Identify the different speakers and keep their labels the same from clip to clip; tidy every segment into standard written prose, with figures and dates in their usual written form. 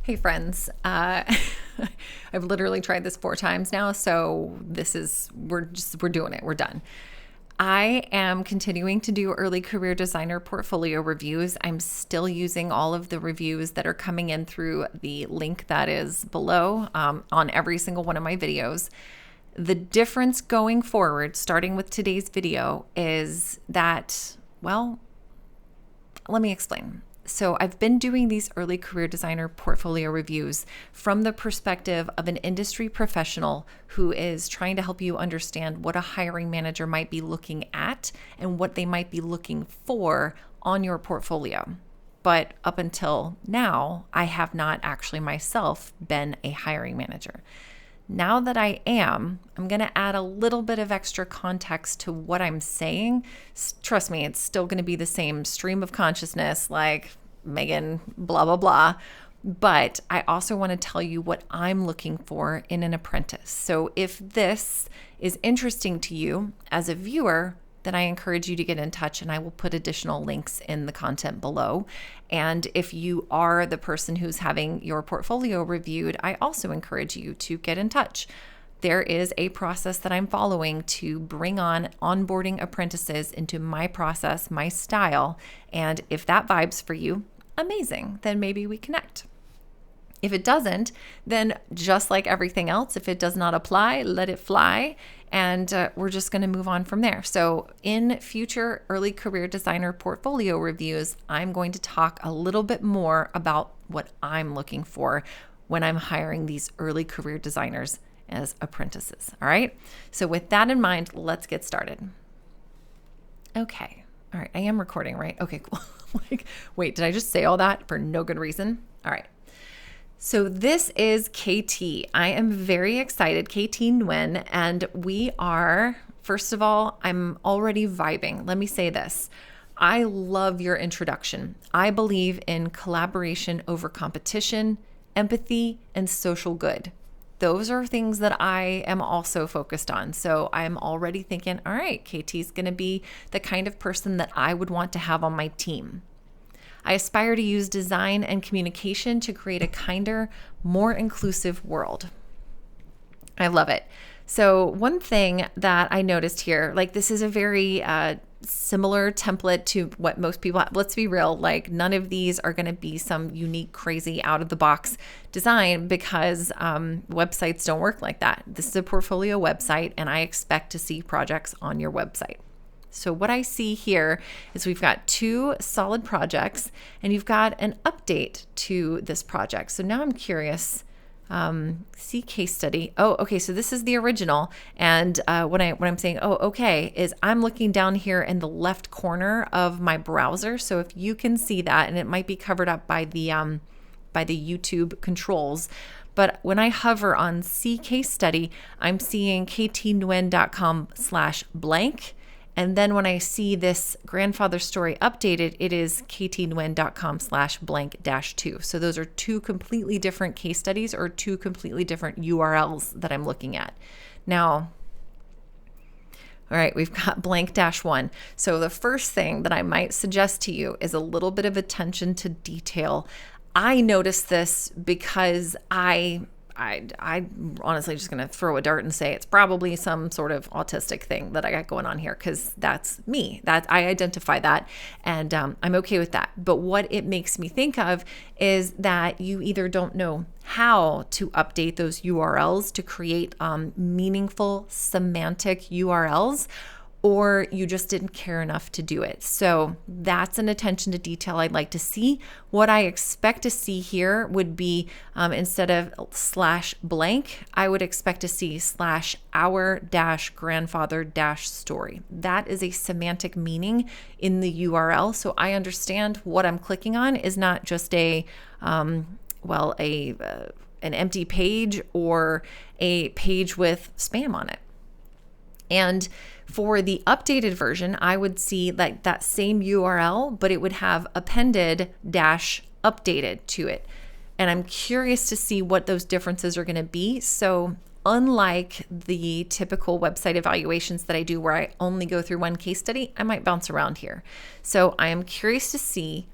Speaker 1: Hey friends, I've literally tried this 4 times now, so we're doing it. We're done. I am continuing to do early career designer portfolio reviews. I'm still using all of the reviews that are coming in through the link that is below on every single one of my videos. The difference going forward, starting with today's video, is that, well, let me explain. So I've been doing these early career designer portfolio reviews from the perspective of an industry professional who is trying to help you understand what a hiring manager might be looking at and what they might be looking for on your portfolio. But up until now, I have not actually myself been a hiring manager. Now that I am, I'm going to add a little bit of extra context to what I'm saying. Trust me, it's still going to be the same stream of consciousness, like Megan, blah, blah, blah. But I also want to tell you what I'm looking for in an apprentice. So if this is interesting to you as a viewer, then I encourage you to get in touch, and I will put additional links in the content below. And if you are the person who's having your portfolio reviewed, I also encourage you to get in touch. There is a process that I'm following to bring on onboarding apprentices into my process, my style. And if that vibes for you, amazing, then maybe we connect. If it doesn't, then just like everything else, if it does not apply, let it fly. And we're just going to move on from there. So in future early career designer portfolio reviews, I'm going to talk a little bit more about what I'm looking for when I'm hiring these early career designers as apprentices. All right. So with that in mind, let's get started. Okay. All right. I am recording, right? Okay, cool. Wait, did I just say all that for no good reason? All right. So this is KT. I am very excited, KT Nguyen, and we are, first of all, I'm already vibing. Let me say this. I love your introduction. I believe in collaboration over competition, empathy, and social good. Those are things that I am also focused on. So I'm already thinking, all right, KT's going to be the kind of person that I would want to have on my team. I aspire to use design and communication to create a kinder, more inclusive world. I love it. So one thing that I noticed here, like this is a very similar template to what most people have. Let's be real, like none of these are going to be some unique, crazy, out of the box design because websites don't work like that. This is a portfolio website, and I expect to see projects on your website. So what I see here is we've got 2 solid projects, and you've got an update to this project. So now I'm curious. See case study. Oh, okay. So this is the original. And when I'm saying, oh, okay, is I'm looking down here in the left corner of my browser. So if you can see that, and it might be covered up by the YouTube controls. But when I hover on see case study, I'm seeing ktnguyen.com/blank. And then when I see this grandfather story updated, it is ktnguyen.com/blank-2. So those are 2 completely different case studies or 2 completely different URLs that I'm looking at. Now, all right, we've got blank-1. So the first thing that I might suggest to you is a little bit of attention to detail. I noticed this because I honestly just going to throw a dart and say it's probably some sort of autistic thing that I got going on here, because that's me. That I identify that, and I'm okay with that. But what it makes me think of is that you either don't know how to update those URLs to create meaningful semantic URLs, or you just didn't care enough to do it. So that's an attention to detail I'd like to see. What I expect to see here would be instead of /blank, I would expect to see /our-grandfather-story. That is a semantic meaning in the URL. So I understand what I'm clicking on is not just an empty page or a page with spam on it. And for the updated version, I would see like that same URL, but it would have appended -updated to it. And I'm curious to see what those differences are going to be. So unlike the typical website evaluations that I do where I only go through one case study, I might bounce around here. So I am curious to see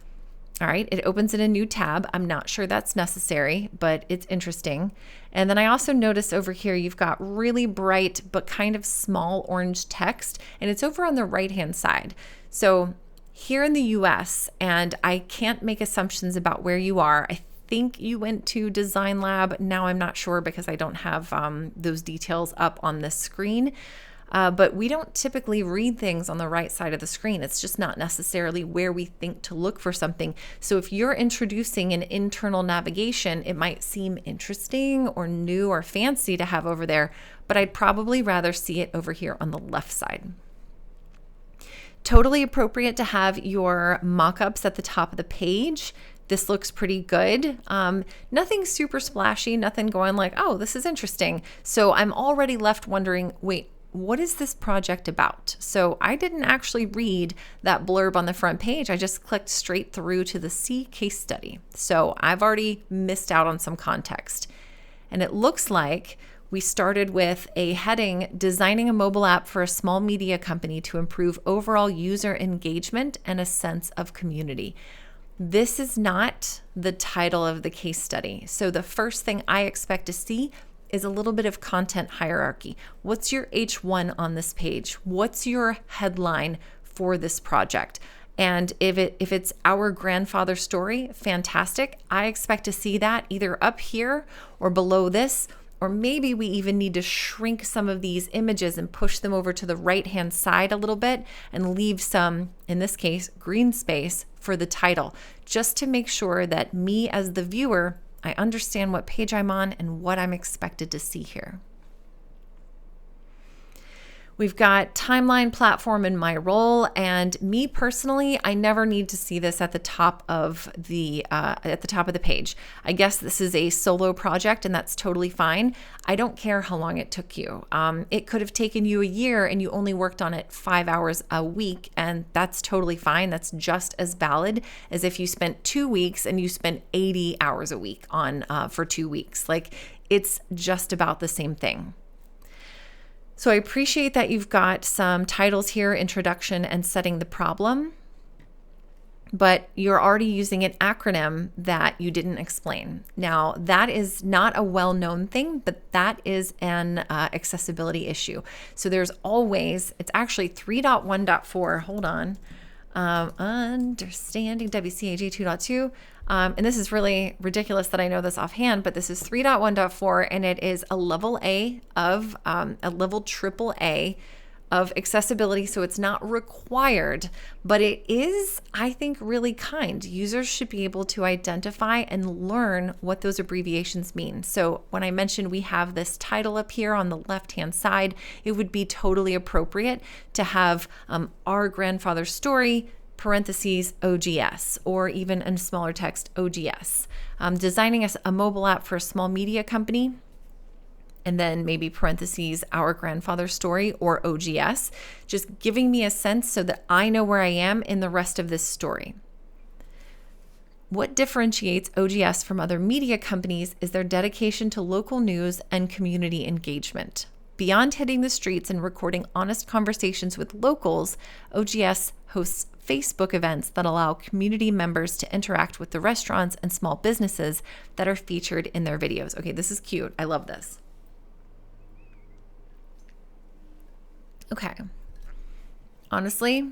Speaker 1: All right, it opens in a new tab. I'm not sure that's necessary, but it's interesting. And then I also notice over here, you've got really bright, but kind of small orange text, and it's over on the right-hand side. So here in the US, and I can't make assumptions about where you are. I think you went to Design Lab. Now I'm not sure because I don't have those details up on this screen. But we don't typically read things on the right side of the screen. It's just not necessarily where we think to look for something. So if you're introducing an internal navigation, it might seem interesting or new or fancy to have over there, but I'd probably rather see it over here on the left side. Totally appropriate to have your mock-ups at the top of the page. This looks pretty good. Nothing super splashy, nothing going like, oh, this is interesting. So I'm already left wondering, wait, what is this project about? So I didn't actually read that blurb on the front page. I just clicked straight through to the C case study. So I've already missed out on some context. And it looks like we started with a heading, designing a mobile app for a small media company to improve overall user engagement and a sense of community. This is not the title of the case study. So the first thing I expect to see is a little bit of content hierarchy. What's your H1 on this page? What's your headline for this project? And if it's our grandfather story, fantastic. I expect to see that either up here or below this, or maybe we even need to shrink some of these images and push them over to the right-hand side a little bit and leave some, in this case, green space for the title, just to make sure that me as the viewer, I understand what page I'm on and what I'm expected to see here. We've got timeline, platform, and my role. And me personally, I never need to see this at the top of the page. I guess this is a solo project, and that's totally fine. I don't care how long it took you. It could have taken you a year, and you only worked on it 5 hours a week, and that's totally fine. That's just as valid as if you spent 2 weeks and you spent 80 hours a week on for 2 weeks. Like, it's just about the same thing. So I appreciate that you've got some titles here, introduction and setting the problem, but you're already using an acronym that you didn't explain. Now, that is not a well-known thing, but that is an accessibility issue. So there's always, it's actually 3.1.4, hold on, understanding WCAG 2.2. And this is really ridiculous that I know this offhand, but this is 3.1.4, and it is a level A of a level AAA of accessibility. So it's not required, but it is, I think, really kind. Users should be able to identify and learn what those abbreviations mean. So when I mentioned we have this title up here on the left-hand side, it would be totally appropriate to have our grandfather's story, parentheses, OGS, or even in smaller text, OGS. Designing a mobile app for a small media company, and then maybe parentheses, our grandfather's story, or OGS, just giving me a sense so that I know where I am in the rest of this story. What differentiates OGS from other media companies is their dedication to local news and community engagement. Beyond hitting the streets and recording honest conversations with locals, OGS hosts Facebook events that allow community members to interact with the restaurants and small businesses that are featured in their videos. Okay, this is cute. I love this. Okay. Honestly,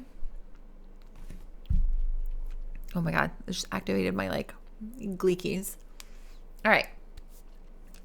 Speaker 1: oh my God, I just activated my glee keys. All right.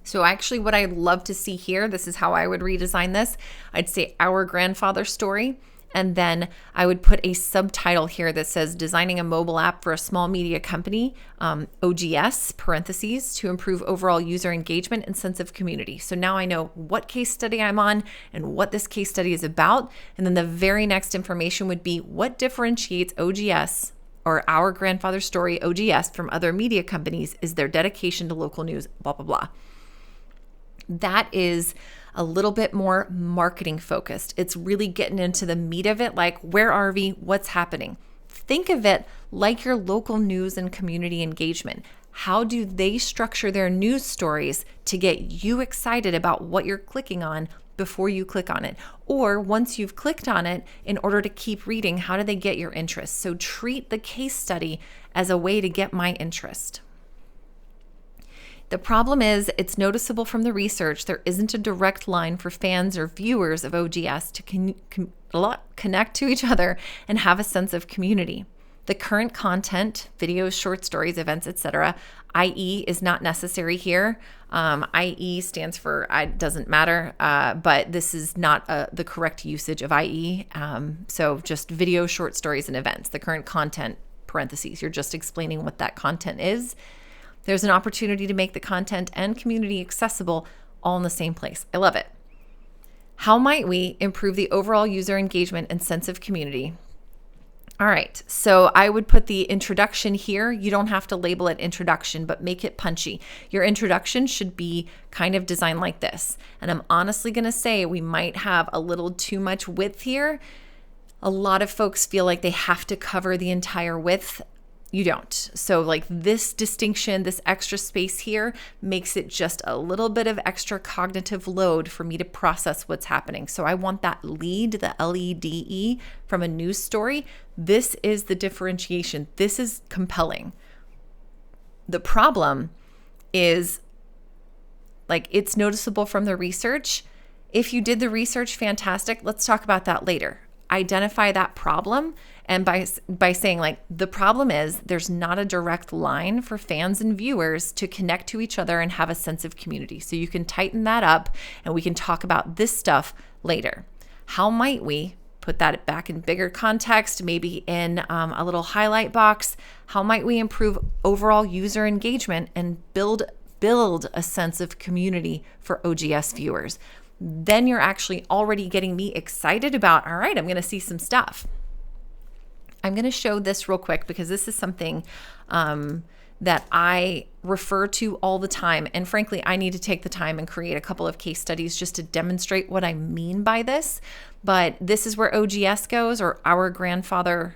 Speaker 1: So actually what I'd love to see here, this is how I would redesign this. I'd say our grandfather story, and then I would put a subtitle here that says designing a mobile app for a small media company, OGS, parentheses, to improve overall user engagement and sense of community. So now I know what case study I'm on and what this case study is about. And then the very next information would be what differentiates OGS, or our grandfather story, OGS, from other media companies is their dedication to local news, blah, blah, blah. That is a little bit more marketing focused. It's really getting into the meat of it, like where are we, what's happening? Think of it like your local news and community engagement. How do they structure their news stories to get you excited about what you're clicking on before you click on it? Or once you've clicked on it, in order to keep reading, how do they get your interest? So treat the case study as a way to get my interest. The problem is it's noticeable from the research there isn't a direct line for fans or viewers of OGS to connect to each other and have a sense of community. The current content, videos, short stories, events, etc., IE is not necessary here. IE stands for it doesn't matter, but this is not the correct usage of IE. So just video, short stories, and events. The current content, parentheses, you're just explaining what that content is. There's an opportunity to make the content and community accessible all in the same place. I love it. How might we improve the overall user engagement and sense of community? All right, so I would put the introduction here. You don't have to label it introduction, but make it punchy. Your introduction should be kind of designed like this. And I'm honestly going to say we might have a little too much width here. A lot of folks feel like they have to cover the entire width. You don't. So like this distinction, this extra space here makes it just a little bit of extra cognitive load for me to process what's happening. So I want that lead, the LEDE from a news story. This is the differentiation. This is compelling. The problem is like it's noticeable from the research. If you did the research, fantastic. Let's talk about that later. Identify that problem. And by saying like the problem is there's not a direct line for fans and viewers to connect to each other and have a sense of community. So you can tighten that up and we can talk about this stuff later. How might we put that back in bigger context, maybe in a little highlight box? How might we improve overall user engagement and build a sense of community for OGS viewers? Then you're actually already getting me excited about, all right, I'm going to see some stuff. I'm going to show this real quick because this is something that I refer to all the time. And frankly, I need to take the time and create a couple of case studies just to demonstrate what I mean by this. But this is where OGS goes, or our grandfather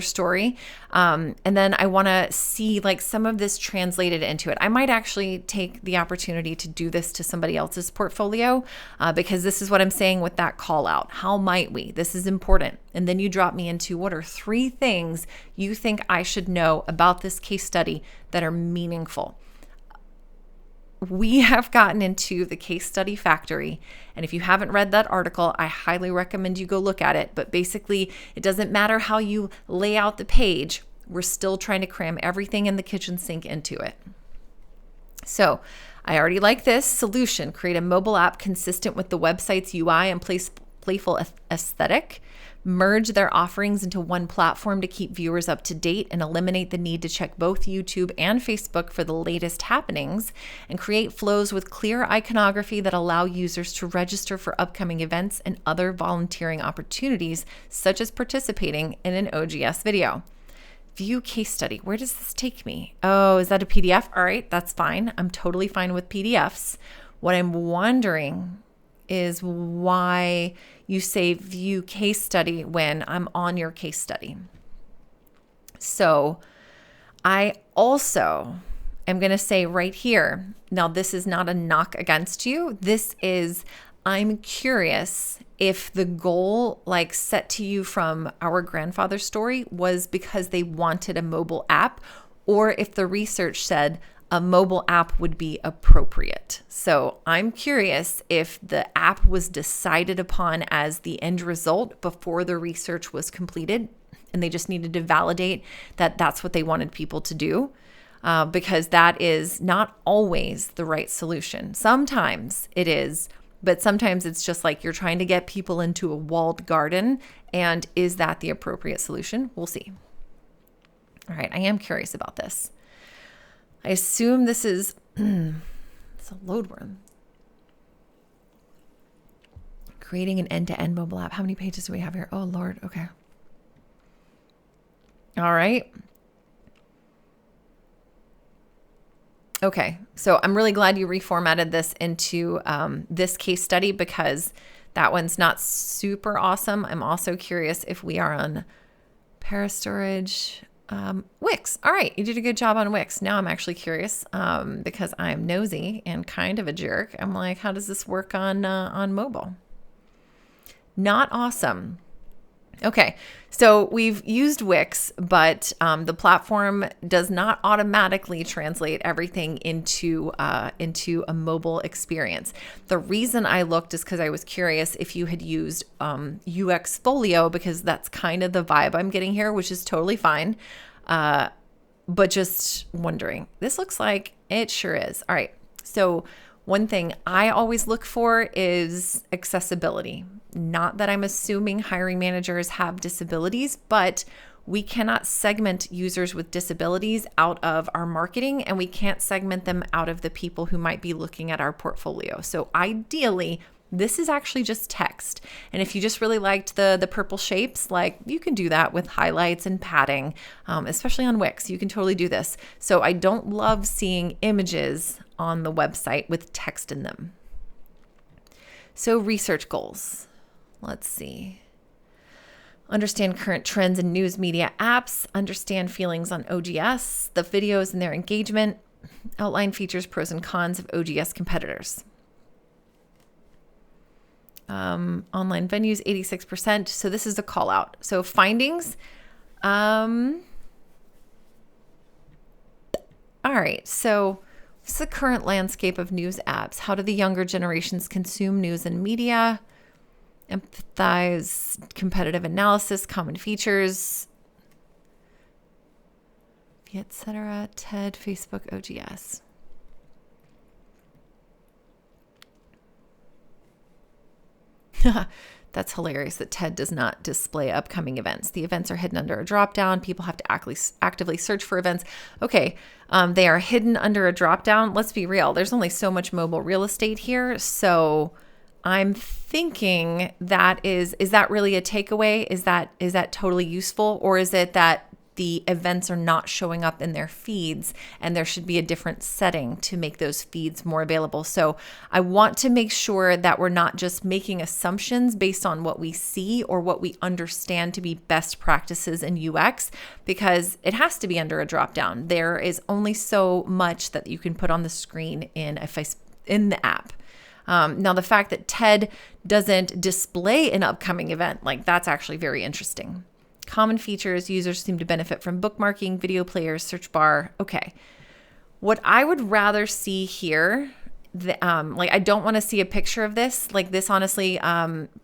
Speaker 1: story. And then I want to see like some of this translated into it. I might actually take the opportunity to do this to somebody else's portfolio because this is what I'm saying with that call out. How might we? This is important. And then you drop me into what are 3 things you think I should know about this case study that are meaningful. We have gotten into the case study factory. And if you haven't read that article, I highly recommend you go look at it. But basically, it doesn't matter how you lay out the page. We're still trying to cram everything in the kitchen sink into it. So I already like this solution. Create a mobile app consistent with the website's UI and playful aesthetic. Merge their offerings into one platform to keep viewers up to date and eliminate the need to check both YouTube and Facebook for the latest happenings, and create flows with clear iconography that allow users to register for upcoming events and other volunteering opportunities, such as participating in an OGS video. View case study. Where does this take me? Oh, is that a PDF? All right, that's fine. I'm totally fine with PDFs. What I'm wondering is why you say view case study when I'm on your case study. So I also am going to say right here, now this is not a knock against you. This is, I'm curious if the goal like set to you from our grandfather story was because they wanted a mobile app, or if the research said a mobile app would be appropriate. So I'm curious if the app was decided upon as the end result before the research was completed, and they just needed to validate that that's what they wanted people to do, because that is not always the right solution. Sometimes it is, but sometimes it's just like you're trying to get people into a walled garden, and is that the appropriate solution? We'll see. All right, I am curious about this. I assume this is it's a load worm. Creating an end-to-end mobile app. How many pages do we have here? Oh, Lord. Okay. All right. Okay. So I'm really glad you reformatted this into this case study because that one's not super awesome. I'm also curious if we are on Parastorage. Wix. All right. You did a good job on Wix. Now I'm actually curious because I'm nosy and kind of a jerk. I'm like, how does this work on mobile? Not awesome. Okay, so we've used Wix, but the platform does not automatically translate everything into a mobile experience. The reason I looked is because I was curious if you had used UX Folio, because that's kind of the vibe I'm getting here, which is totally fine. But just wondering, this looks like it sure is. All right, so one thing I always look for is accessibility. Not that I'm assuming hiring managers have disabilities, but we cannot segment users with disabilities out of our marketing, and we can't segment them out of the people who might be looking at our portfolio. So ideally, this is actually just text. And if you just really liked the purple shapes, like you can do that with highlights and padding, especially on Wix. You can totally do this. So I don't love seeing images on the website with text in them. So research goals. Let's see. Understand current trends in news media apps, understand feelings on OGS, the videos and their engagement, outline features, pros and cons of OGS competitors. Online venues, 86%. So this is a call out. So findings. All right. So what's the current landscape of news apps? How do the younger generations consume news and media? Empathize, competitive analysis, common features, etc. TED, Facebook, OGS. That's hilarious that TED does not display upcoming events. The events are hidden under a dropdown. People have to actively search for events. Okay, they are hidden under a dropdown. Let's be real. There's only so much mobile real estate here. So I'm thinking is that really a takeaway? Is that totally useful? Or is it that the events are not showing up in their feeds and there should be a different setting to make those feeds more available? So I want to make sure that we're not just making assumptions based on what we see or what we understand to be best practices in UX, because it has to be under a dropdown. There is only so much that you can put on the screen in the app. Now, the fact that TED doesn't display an upcoming event, that's actually very interesting. Common features, users seem to benefit from bookmarking, video players, search bar. Okay. What I would rather see here, I don't want to see a picture of this. This, honestly,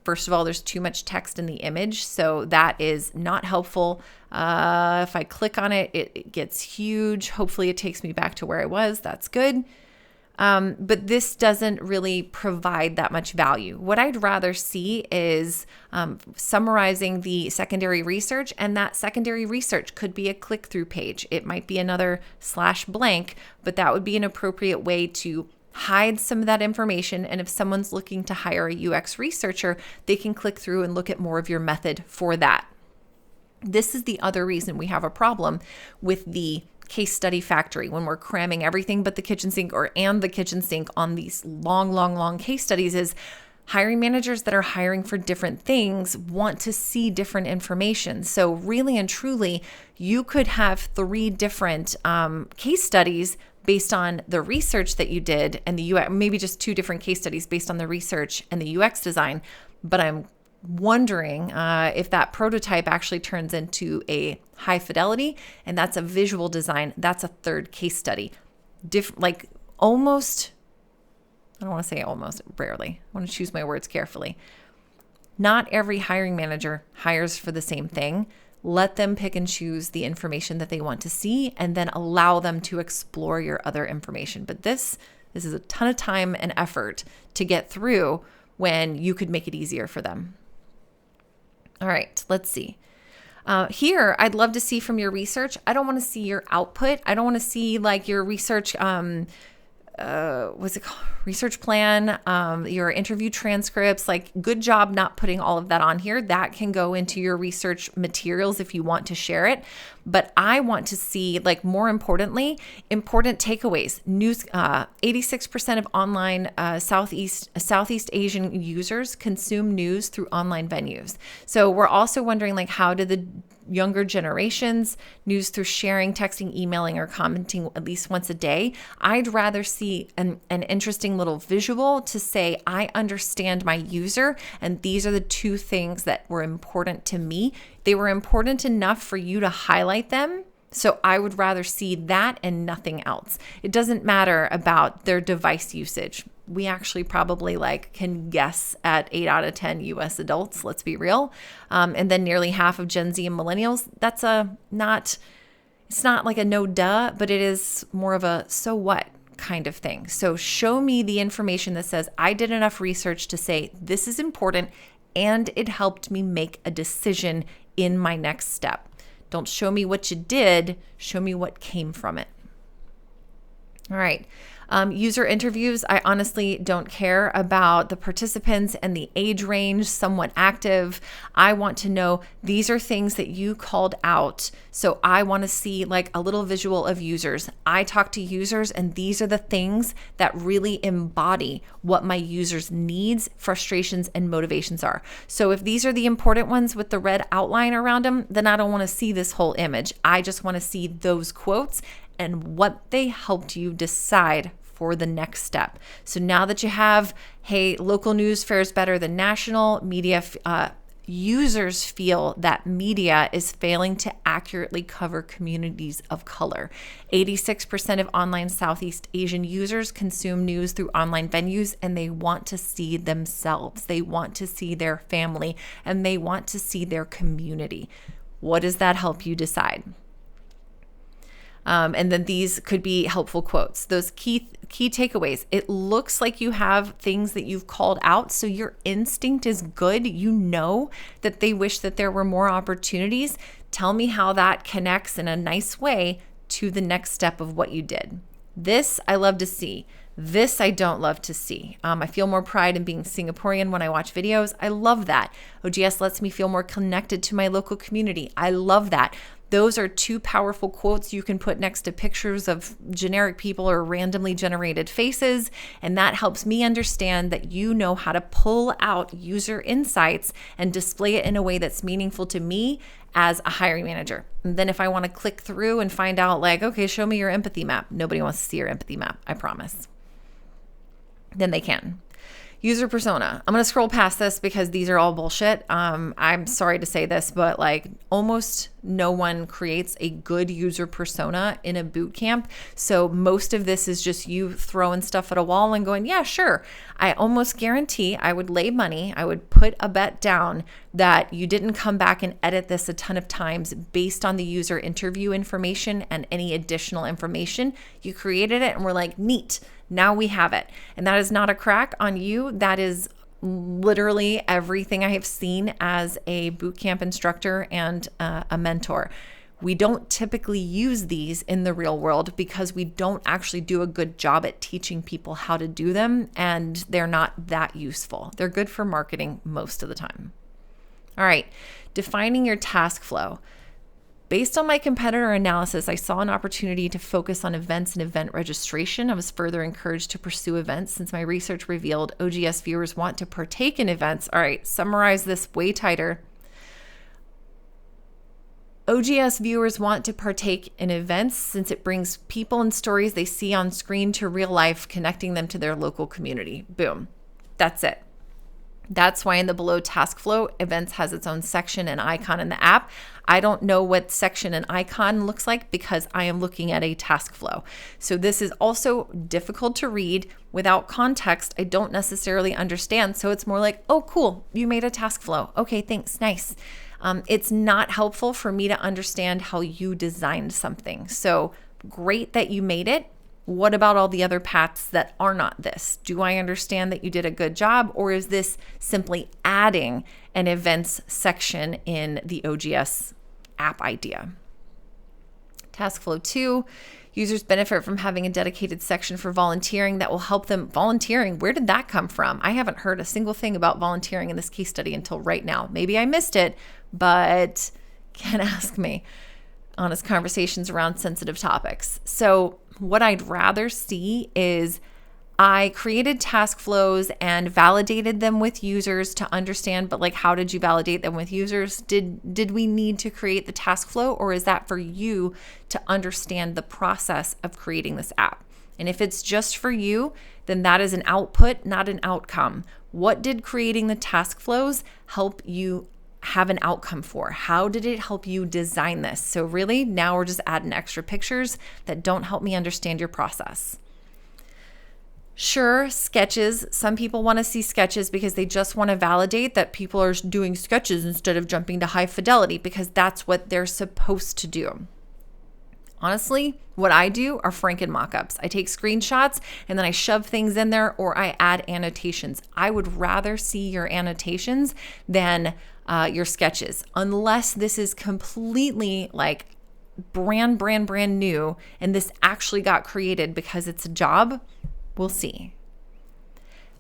Speaker 1: first of all, there's too much text in the image, so that is not helpful. If I click on it, it gets huge. Hopefully it takes me back to where I was. That's good. But this doesn't really provide that much value. What I'd rather see is summarizing the secondary research, and that secondary research could be a click-through page. It might be another /blank, but that would be an appropriate way to hide some of that information. And if someone's looking to hire a UX researcher, they can click through and look at more of your method for that. This is the other reason we have a problem with the case study factory when we're cramming everything but the kitchen sink and the kitchen sink on these long case studies. Is hiring managers that are hiring for different things want to see different information. So really and truly, you could have 3 different case studies based on the research that you did and the UX, maybe just 2 different case studies based on the research and the UX design. But I'm wondering if that prototype actually turns into a high fidelity, and that's a visual design. That's a 3rd case study. Almost, I don't want to say almost, rarely. I want to choose my words carefully. Not every hiring manager hires for the same thing. Let them pick and choose the information that they want to see, and then allow them to explore your other information. But this is a ton of time and effort to get through when you could make it easier for them. All right, let's see. Here, I'd love to see from your research. I don't want to see your output. I don't want to see your research, what's it called? Research plan, your interview transcripts. Good job not putting all of that on here. That can go into your research materials if you want to share it. But I want to see, more importantly, important takeaways. News, 86% of online Southeast Asian users consume news through online venues. So we're also wondering, how do the younger generations, news through sharing, texting, emailing, or commenting at least once a day. I'd rather see an interesting little visual to say, I understand my user, and these are the two things that were important to me. They were important enough for you to highlight them. So I would rather see that and nothing else. It doesn't matter about their device usage. We actually probably can guess at 8 out of 10 US adults, let's be real. And then nearly half of Gen Z and millennials, it's not like a no duh, but it is more of a so what kind of thing. So show me the information that says I did enough research to say this is important and it helped me make a decision in my next step. Don't show me what you did, show me what came from it. All right. User interviews, I honestly don't care about the participants and the age range, somewhat active. I want to know these are things that you called out. So I want to see a little visual of users. I talk to users and these are the things that really embody what my users' needs, frustrations, and motivations are. So if these are the important ones with the red outline around them, then I don't want to see this whole image. I just want to see those quotes and what they helped you decide for the next step. So now that you have, hey, local news fares better than national media, users feel that media is failing to accurately cover communities of color. 86% of online Southeast Asian users consume news through online venues, and they want to see themselves. They want to see their family, and they want to see their community. What does that help you decide? And then these could be helpful quotes. Those key takeaways. It looks like you have things that you've called out. So your instinct is good. You know that they wish that there were more opportunities. Tell me how that connects in a nice way to the next step of what you did. This I love to see. This I don't love to see. I feel more pride in being Singaporean when I watch videos. I love that. OGS lets me feel more connected to my local community. I love that. Those are two powerful quotes you can put next to pictures of generic people or randomly generated faces. And that helps me understand that you know how to pull out user insights and display it in a way that's meaningful to me as a hiring manager. And then if I want to click through and find out okay, show me your empathy map. Nobody wants to see your empathy map, I promise. Then they can. User persona. I'm going to scroll past this because these are all bullshit. I'm sorry to say this, but almost no one creates a good user persona in a boot camp. So most of this is just you throwing stuff at a wall and going, yeah, sure. I almost guarantee I would lay money. I would put a bet down that you didn't come back and edit this a ton of times based on the user interview information and any additional information. You created it and we're like, neat. Now we have it. And that is not a crack on you. That is literally everything I have seen as a bootcamp instructor and a mentor. We don't typically use these in the real world because we don't actually do a good job at teaching people how to do them, and they're not that useful. They're good for marketing most of the time. All right, defining your task flow. Based on my competitor analysis, I saw an opportunity to focus on events and event registration. I was further encouraged to pursue events since my research revealed OGS viewers want to partake in events. All right, summarize this way tighter. OGS viewers want to partake in events since it brings people and stories they see on screen to real life, connecting them to their local community. Boom. That's it. That's why in the below task flow, events has its own section and icon in the app. I don't know what section and icon looks like because I am looking at a task flow. So this is also difficult to read without context. I don't necessarily understand. So it's more like, oh, cool, you made a task flow. Okay, thanks, nice. It's not helpful for me to understand how you designed something. So great that you made it. What about all the other paths that are not this? Do I understand that you did a good job, or is this simply adding an events section in the OGS app idea? Task flow 2, users benefit from having a dedicated section for volunteering that will help them. Volunteering, where did that come from? I haven't heard a single thing about volunteering in this case study until right now. Maybe I missed it, but can't ask me. Honest conversations around sensitive topics. So what I'd rather see is I created task flows and validated them with users to understand, but like, how did you validate them with users? Did we need to create the task flow, or is that for you to understand the process of creating this app? And if it's just for you, then that is an output, not an outcome. What did creating the task flows help you have an outcome for? How did it help you design this? So really, now we're just adding extra pictures that don't help me understand your process. Sure, sketches. Some people want to see sketches because they just want to validate that people are doing sketches instead of jumping to high fidelity, because that's what they're supposed to do. Honestly, what I do are Franken mock-ups. I take screenshots and then I shove things in there, or I add annotations. I would rather see your annotations than your sketches, unless this is completely like brand new and this actually got created because it's a job. We'll see.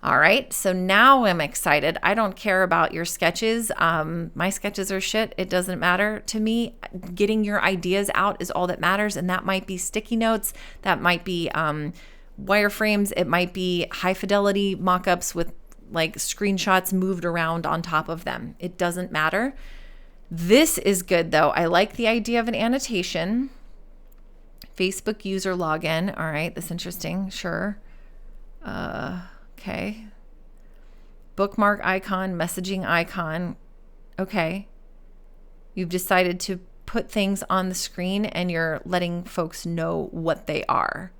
Speaker 1: All right, so now I'm excited. I don't care about your sketches. My sketches are shit. It doesn't matter to me. Getting your ideas out is all that matters, and that might be sticky notes. That might be wireframes. It might be high fidelity mock-ups with like screenshots moved around on top of them. It doesn't matter. This is good though. I like the idea of an annotation. Facebook user login. All right, that's interesting. Sure. Okay. Bookmark icon, messaging icon. Okay. You've decided to put things on the screen and you're letting folks know what they are.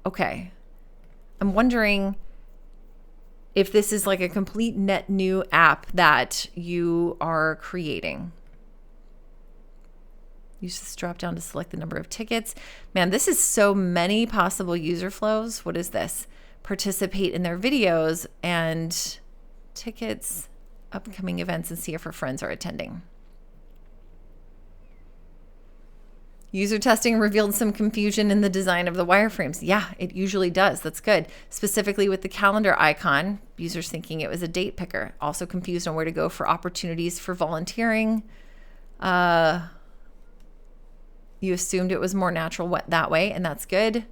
Speaker 1: Okay. I'm wondering if this is like a complete net new app that you are creating. Use this drop down to select the number of tickets. Man, this is so many possible user flows. What is this? Participate in their videos and tickets, upcoming events, and see if her friends are attending. User testing revealed some confusion in the design of the wireframes. Yeah, it usually does. That's good. Specifically with the calendar icon, users thinking it was a date picker. Also confused on where to go for opportunities for volunteering. You assumed it was more natural that way, and that's good.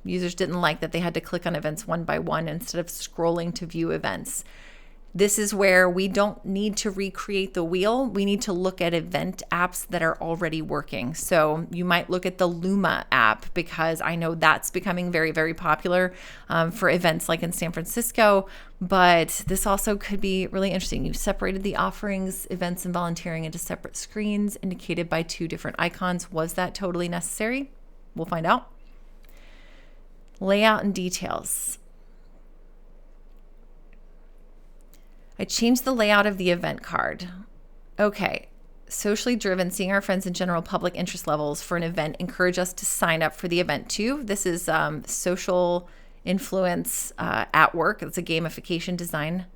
Speaker 1: Users didn't like that they had to click on events one by one instead of scrolling to view events. This is where we don't need to recreate the wheel. We need to look at event apps that are already working. So you might look at the Luma app, because I know that's becoming very, very popular for events like in San Francisco. But this also could be really interesting. You separated the offerings, events, and volunteering into separate screens indicated by two different icons. Was that totally necessary? We'll find out. Layout and details. I changed the layout of the event card. Okay, socially driven, seeing our friends in general public interest levels for an event encourage us to sign up for the event too. This is social influence at work. It's a gamification design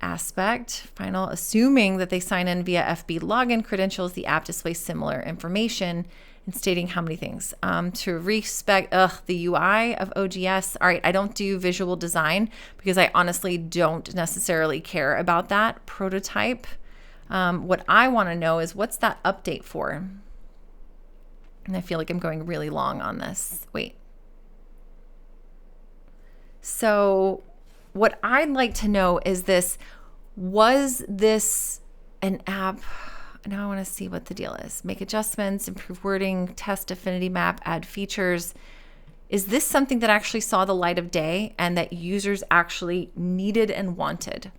Speaker 1: aspect. Final, assuming that they sign in via FB login credentials, the app displays similar information and stating how many things. To respect the UI of OGS. All right, I don't do visual design because I honestly don't necessarily care about that. Prototype. What I want to know is, what's that update for? And I feel like I'm going really long on this. Wait. So what I'd like to know is this, was this an app? Now I want to see what the deal is. Make adjustments, improve wording, test affinity map, add features. Is this something that actually saw the light of day and that users actually needed and wanted?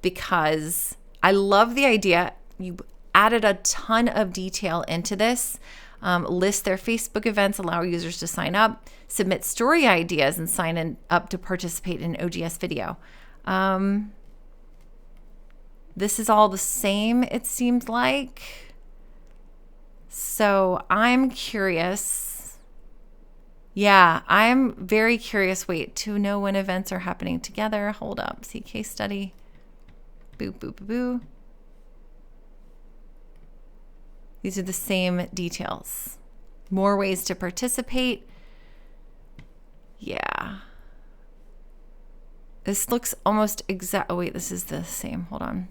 Speaker 1: Because I love the idea. You added a ton of detail into this. List their Facebook events, allow users to sign up, submit story ideas, and sign up to participate in OGS video. This is all the same, it seems like. So I'm curious. Yeah, I'm very curious. Wait, to know when events are happening together. Hold up. See case study. Boo, boo, boo, boo. These are the same details. More ways to participate. Yeah. This looks almost exact. Oh, wait, this is the same. Hold on.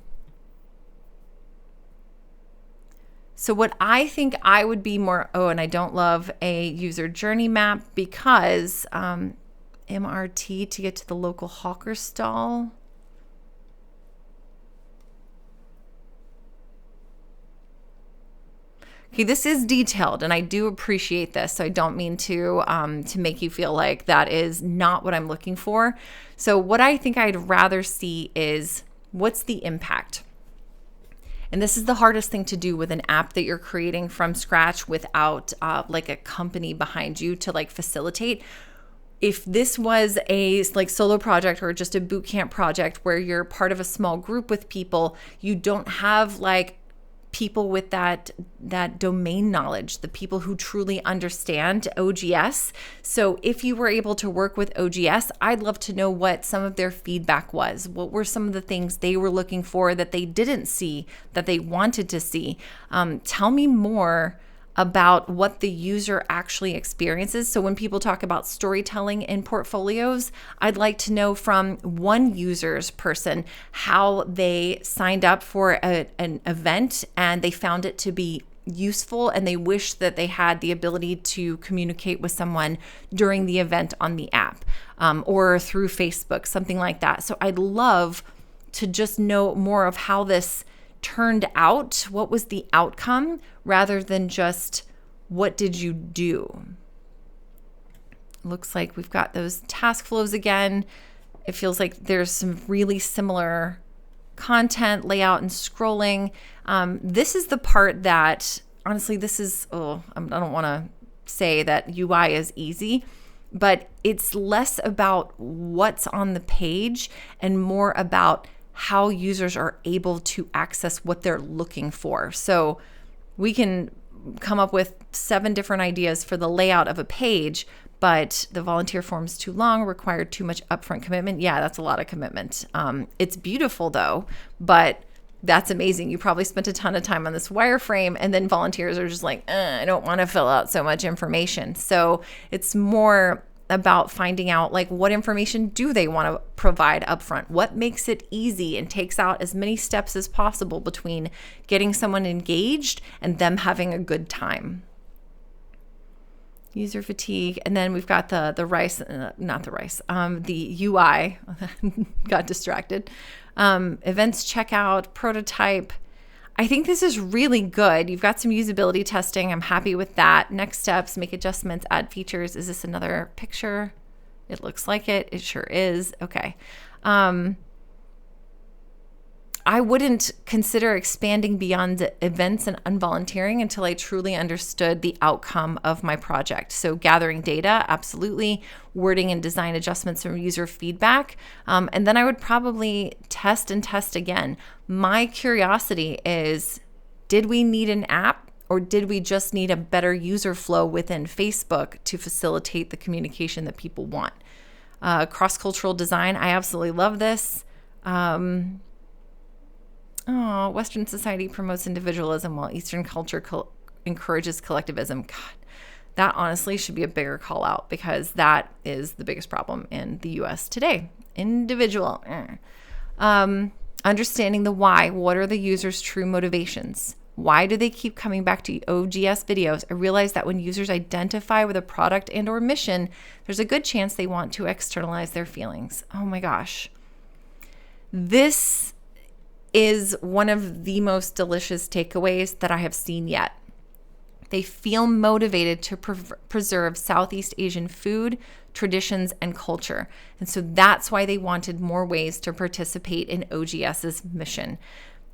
Speaker 1: So what I think I would be more, and I don't love a user journey map because MRT to get to the local hawker stall. Okay, this is detailed, and I do appreciate this. So I don't mean to make you feel like that is not what I'm looking for. So what I think I'd rather see is what's the impact. And this is the hardest thing to do with an app that you're creating from scratch without like a company behind you to like facilitate. If this was a like solo project or just a bootcamp project where you're part of a small group with people, you don't have like people with that domain knowledge, the people who truly understand OGS. So if you were able to work with OGS, I'd love to know what some of their feedback was. What were some of the things they were looking for that they didn't see, that they wanted to see? Tell me more about what the user actually experiences. So when people talk about storytelling in portfolios, I'd like to know from one user's person how they signed up for an event and they found it to be useful and they wish that they had the ability to communicate with someone during the event on the app or through Facebook, something like that. So I'd love to just know more of how this turned out. What was the outcome rather than just what did you do? Looks like we've got those task flows again. It feels like there's some really similar content, layout, and scrolling. This is the part that, honestly, this is, I don't want to say that UI is easy, but it's less about what's on the page and more about how users are able to access what they're looking for. So we can come up with 7 different ideas for the layout of a page, but the volunteer form is too long, required too much upfront commitment. Yeah, that's a lot of commitment. It's beautiful though, but that's amazing. You probably spent a ton of time on this wireframe and then volunteers are just like, I don't want to fill out so much information. So it's more about finding out like what information do they want to provide upfront, what makes it easy and takes out as many steps as possible between getting someone engaged and them having a good time. User fatigue, and then we've got the UI got distracted. Events checkout, prototype. I think this is really good. You've got some usability testing. I'm happy with that. Next steps, make adjustments, add features. Is this another picture? It looks like it. It sure is. Okay. I wouldn't consider expanding beyond events and unvolunteering until I truly understood the outcome of my project. So gathering data, absolutely. Wording and design adjustments from user feedback. And then I would probably test and test again. My curiosity is, did we need an app or did we just need a better user flow within Facebook to facilitate the communication that people want? Cross-cultural design, I absolutely love this. Western society promotes individualism while Eastern culture encourages collectivism. God, that honestly should be a bigger call out because that is the biggest problem in the US today. Individual. Understanding the why. What are the user's true motivations? Why do they keep coming back to OGS videos? I realize that when users identify with a product and or mission, there's a good chance they want to externalize their feelings. Oh my gosh. This is one of the most delicious takeaways that I have seen yet. They feel motivated to preserve Southeast Asian food, traditions, and culture. And so that's why they wanted more ways to participate in OGS's mission.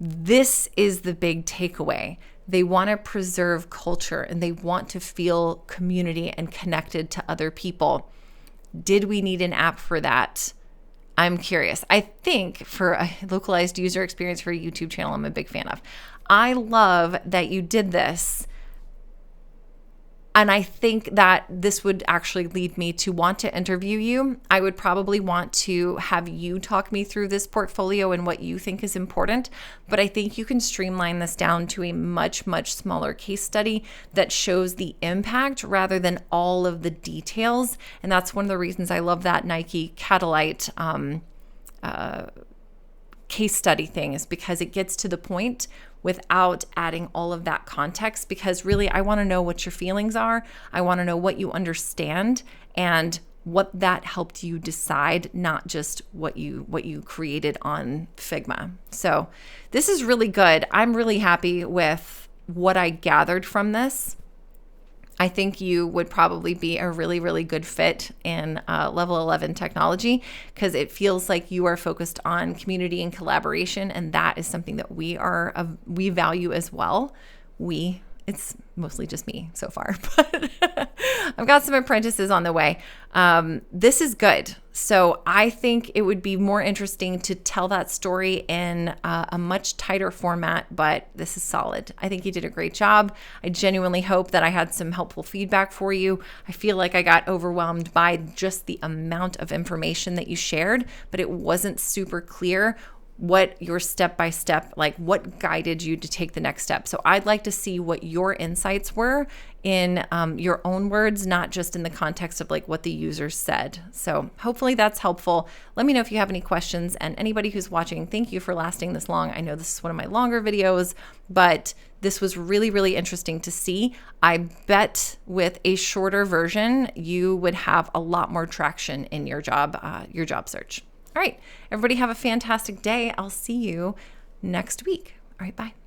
Speaker 1: This is the big takeaway. They want to preserve culture and they want to feel community and connected to other people. Did we need an app for that? I'm curious. I think for a localized user experience for a YouTube channel, I'm a big fan of. I love that you did this. And I think that this would actually lead me to want to interview you. I would probably want to have you talk me through this portfolio and what you think is important. But I think you can streamline this down to a much, much smaller case study that shows the impact rather than all of the details. And that's one of the reasons I love that Nike Catalyte case study thing, is because it gets to the point without adding all of that context, because really I want to know what your feelings are. I want to know what you understand and what that helped you decide, not just what you created on Figma. So this is really good. I'm really happy with what I gathered from this. I think you would probably be a really, really good fit in level 11 technology, because it feels like you are focused on community and collaboration, and that is something that we value as well. It's mostly just me so far, but I've got some apprentices on the way. This is good. So I think it would be more interesting to tell that story in a much tighter format, but this is solid. I think you did a great job. I genuinely hope that I had some helpful feedback for you. I feel like I got overwhelmed by just the amount of information that you shared, but it wasn't super clear what your step-by-step, like what guided you to take the next step. So I'd like to see what your insights were in your own words, not just in the context of like what the user said. So hopefully that's helpful. Let me know if you have any questions, and anybody who's watching, thank you for lasting this long. I know this is one of my longer videos, but this was really, really interesting to see. I bet with a shorter version, you would have a lot more traction in your job search. All right, everybody have a fantastic day. I'll see you next week. All right, bye.